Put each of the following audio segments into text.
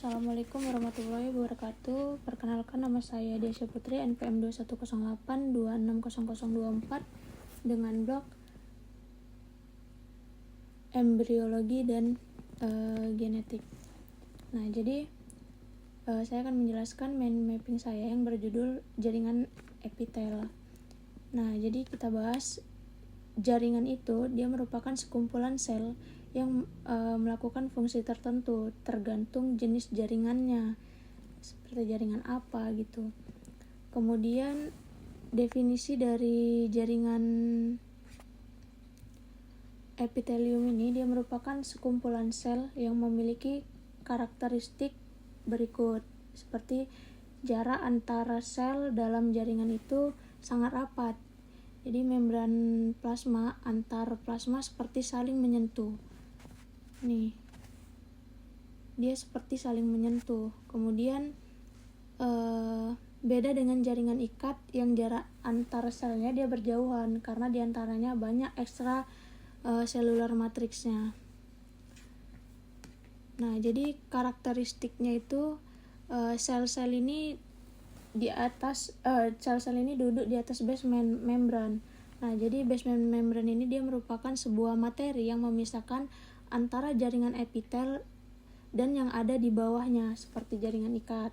Assalamualaikum warahmatullahi wabarakatuh. Perkenalkan, nama saya Desya Putri, NPM 2108260024 dengan blog embriologi dan genetik. Nah, jadi saya akan menjelaskan mind mapping saya yang berjudul jaringan epitel. Nah, jadi kita bahas jaringan itu, dia merupakan sekumpulan sel yang melakukan fungsi tertentu tergantung jenis jaringannya, seperti jaringan apa gitu. Kemudian definisi dari jaringan epitelium ini, dia merupakan sekumpulan sel yang memiliki karakteristik berikut, seperti jarak antara sel dalam jaringan itu sangat rapat. Jadi membran plasma antar plasma seperti saling menyentuh. Nih, dia seperti saling menyentuh. Kemudian beda dengan jaringan ikat yang jarak antar selnya dia berjauhan karena diantaranya banyak ekstra selular matriksnya. Nah, jadi karakteristiknya itu sel-sel ini di atas sel-sel ini duduk di atas basement membran. Nah, jadi basement membran ini dia merupakan sebuah materi yang memisahkan antara jaringan epitel dan yang ada di bawahnya seperti jaringan ikat.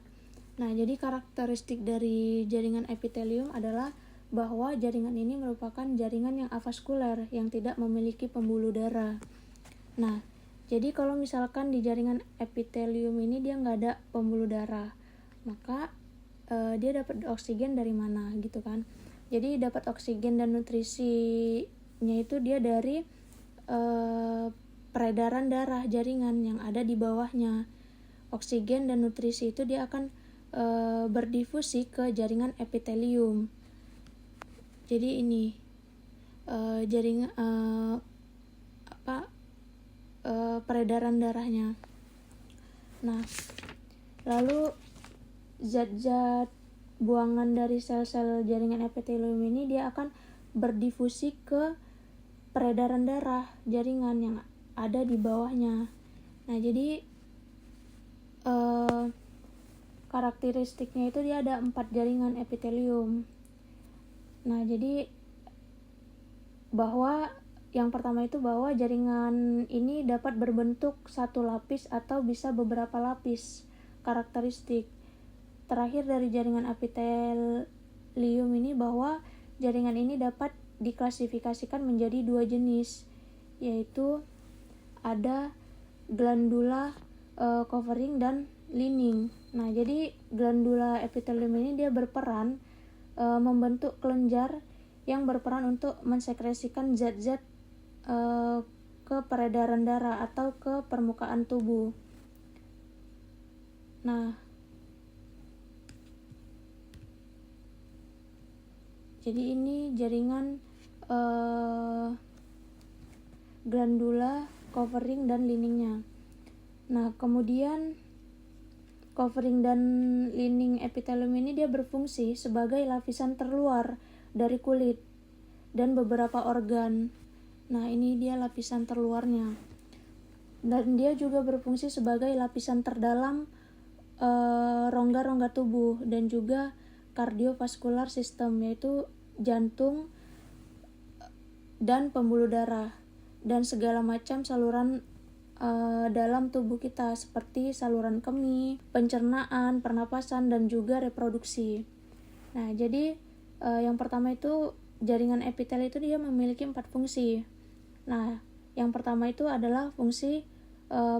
Nah, jadi karakteristik dari jaringan epitelium adalah bahwa jaringan ini merupakan jaringan yang avaskuler yang tidak memiliki pembuluh darah. Nah, jadi kalau misalkan di jaringan epitelium ini dia nggak ada pembuluh darah, maka dia dapat oksigen dari mana gitu kan. Jadi dapat oksigen dan nutrisinya itu dia dari peredaran darah jaringan yang ada di bawahnya. Oksigen dan nutrisi itu dia akan berdifusi ke jaringan epitelium. Jadi ini jaringan peredaran darahnya. Nah, lalu zat-zat buangan dari sel-sel jaringan epitelium ini dia akan berdifusi ke peredaran darah jaringan yang ada di bawahnya. Nah, jadi karakteristiknya itu dia ada 4 jaringan epitelium. Nah, jadi bahwa yang pertama itu bahwa jaringan ini dapat berbentuk satu lapis atau bisa beberapa lapis karakteristik. Terakhir dari jaringan epitelium ini bahwa jaringan ini dapat diklasifikasikan menjadi 2 jenis, yaitu ada glandula covering dan lining. Nah, jadi glandula epitelium ini dia berperan membentuk kelenjar yang berperan untuk mensekresikan zat-zat ke peredaran darah atau ke permukaan tubuh. Nah, jadi ini jaringan glandula covering dan liningnya. Nah, kemudian covering dan lining epitelium ini dia berfungsi sebagai lapisan terluar dari kulit dan beberapa organ. Nah, ini dia lapisan terluarnya. Dan dia juga berfungsi sebagai lapisan terdalam rongga-rongga tubuh dan juga kardiovaskular sistem, yaitu jantung dan pembuluh darah dan segala macam saluran dalam tubuh kita seperti saluran kemih, pencernaan, pernapasan, dan juga reproduksi. Nah, jadi yang pertama itu jaringan epitel itu dia memiliki 4 fungsi. Nah, yang pertama itu adalah fungsi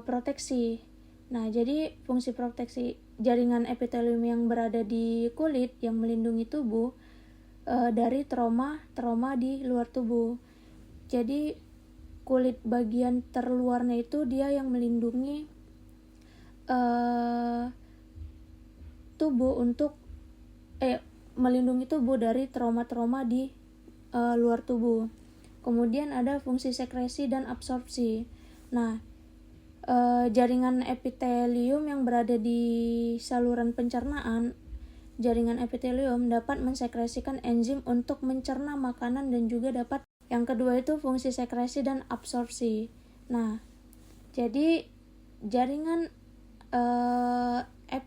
proteksi. Nah, jadi fungsi proteksi jaringan epitelium yang berada di kulit yang melindungi tubuh dari trauma di luar tubuh. Jadi kulit bagian terluarnya itu dia yang melindungi tubuh untuk melindungi tubuh dari trauma-trauma di luar tubuh. Kemudian ada fungsi sekresi dan absorpsi. Nah, jaringan epitelium yang berada di saluran pencernaan, jaringan epitelium dapat mensekresikan enzim untuk mencerna makanan dan juga dapat. Yang kedua itu fungsi sekresi dan absorpsi. Nah, jadi jaringan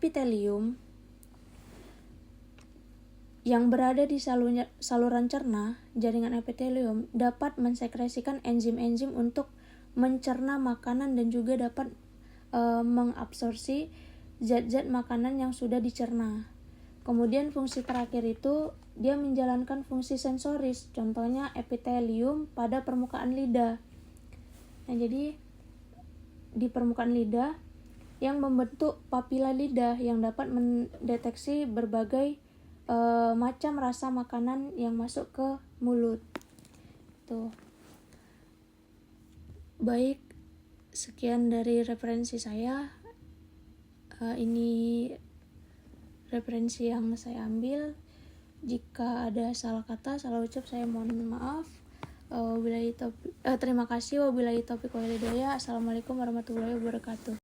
epitelium yang berada di saluran cerna, jaringan epitelium, dapat mensekresikan enzim-enzim untuk mencerna makanan dan juga dapat mengabsorpsi zat-zat makanan yang sudah dicerna. Kemudian fungsi terakhir itu dia menjalankan fungsi sensoris, contohnya epitelium pada permukaan lidah. Nah, jadi di permukaan lidah yang membentuk papila lidah yang dapat mendeteksi berbagai macam rasa makanan yang masuk ke mulut. Tuh. Baik, sekian dari referensi saya. Ini referensi yang saya ambil. Jika ada salah kata, salah ucap, saya mohon maaf. Terima kasih. Wabillahi taufiq wal hidayah. Assalamualaikum warahmatullahi wabarakatuh.